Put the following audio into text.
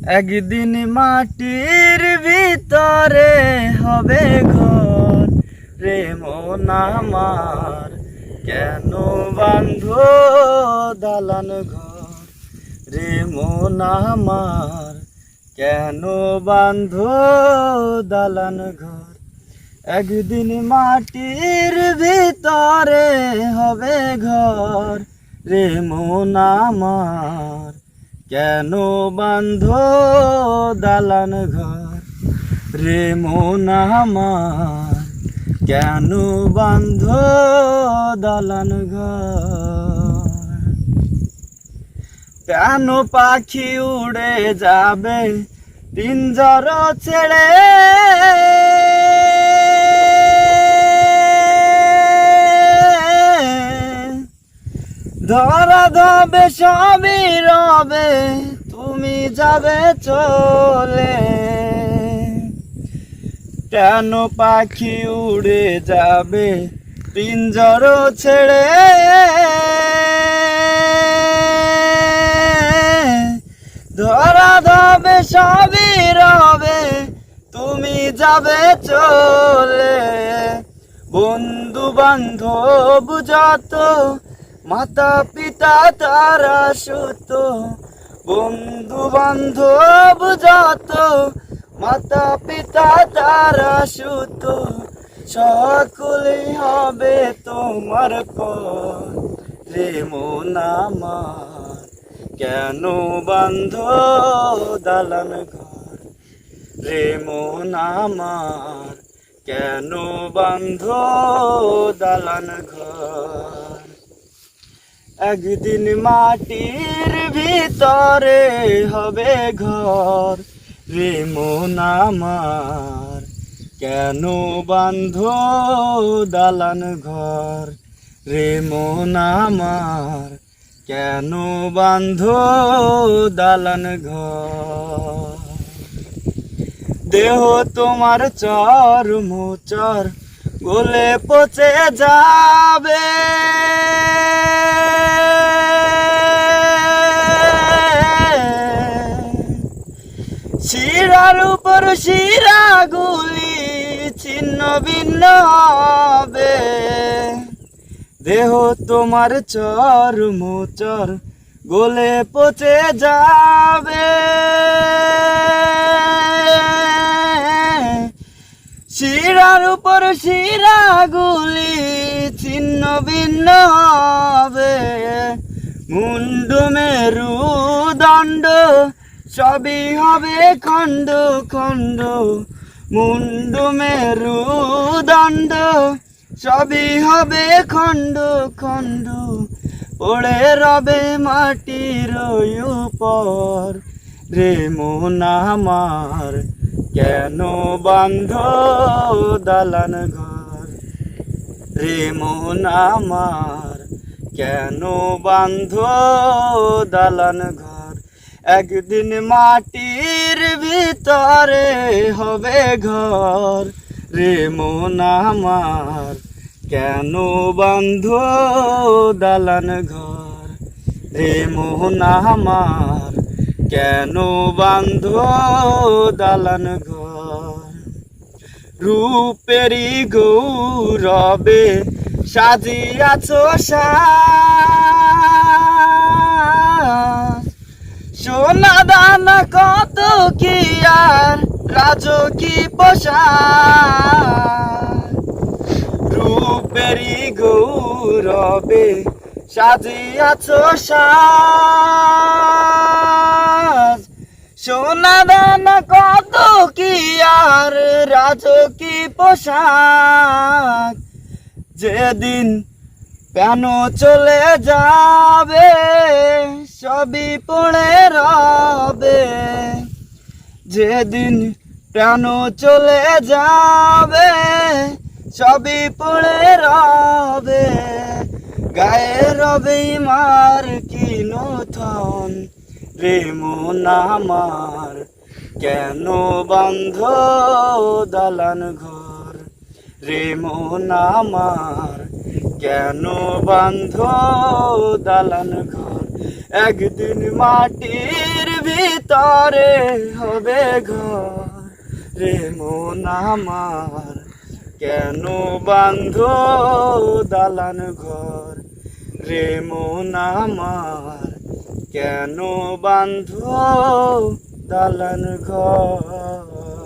একদিন মাটির ভিতরে হবে ঘর রে মন আমার, কেন বাঁধো দালান ঘর রে মন আমার, কেন বাঁধো দালান ঘর। একদিন মাটির ভিতরে হবে ঘর রে মন আমার, কেন বাঁধো দালান ঘর রে মন আমার, কেন বাঁধো দালান ঘর। কেন পাখি উড়ে যাবে পিঞ্জর ছেড়ে, ধরা ধবে সবই রবে তুমি যাবে চলে। কেন পাখি উড়ে যাবে পিঞ্জর ছেড়ে, ধরা ধবে সবই রবে তুমি যাবে চলে। বন্ধু বান্ধব যত মাতা পিতা তারা সুত, বন্ধু বান্ধব যত মাতা পিতা তারা সুত, সকলেই হবে তোমার পর রে মন আমার, কেন বাঁধো দালান ঘর রে মন আমার, কেন বাঁধো দালান ঘর। একদিন মাটির ভিতরে হবে ঘর রে মন আমার, কেন বাঁধো দালান ঘর রে মন আমার, কেন বাঁধো দালান ঘর। দেহ তোমার চর মোচর গলে পচে যাবে, শিরার উপর শিরা গুলি ছিন্ন ভিন্ন হবে। দেহ তোমার চর মোচর গলে পচে যাবে, শিরার উপর শিরা গুলি ছিন্ন ভিন্ন হবে। মুন্ডু মেরু দণ্ড সবই হবে খণ্ড খণ্ড, মুন্ডু মেরু দণ্ড সবই হবে খণ্ড খণ্ড, পড়ে রবে মাটির উপর রে মন আমার, কেন বাঁধো দালান ঘর রে মন আমার, কেন বাঁধো দালান ঘর। একদিন মাটির ভিতরে হবে ঘর রে মন আমার, কেন বাঁধো দালান ঘর রে মন আমার, কেন বাঁধো দালান ঘর। রূপেরি গৌরবে সাজিয়াছ সাজ, সোনা দানা কত কি আর রাজকি পোশাক। রূপেরি গৌরবে সাজিয়াছ সাজ, সোনা দানা কত কি আর রাজকি পোশাক। যেদিন কেন চলে যাবে সবই পড়ে রবে, যেদিন প্রাণ চলে যাবে সবই পড়ে রবে। গায়ে রবে মার কি নূতন রে মন আমার, কেন বাঁধো দালান ঘর রে মন আমার, কেন বাঁধো দালান ঘর। একদিন মাটির ভিতরে হবে ঘর রে মন আমার, কেন বাঁধো দালান ঘর রে মন আমার, কেন বাঁধো দালান ঘর।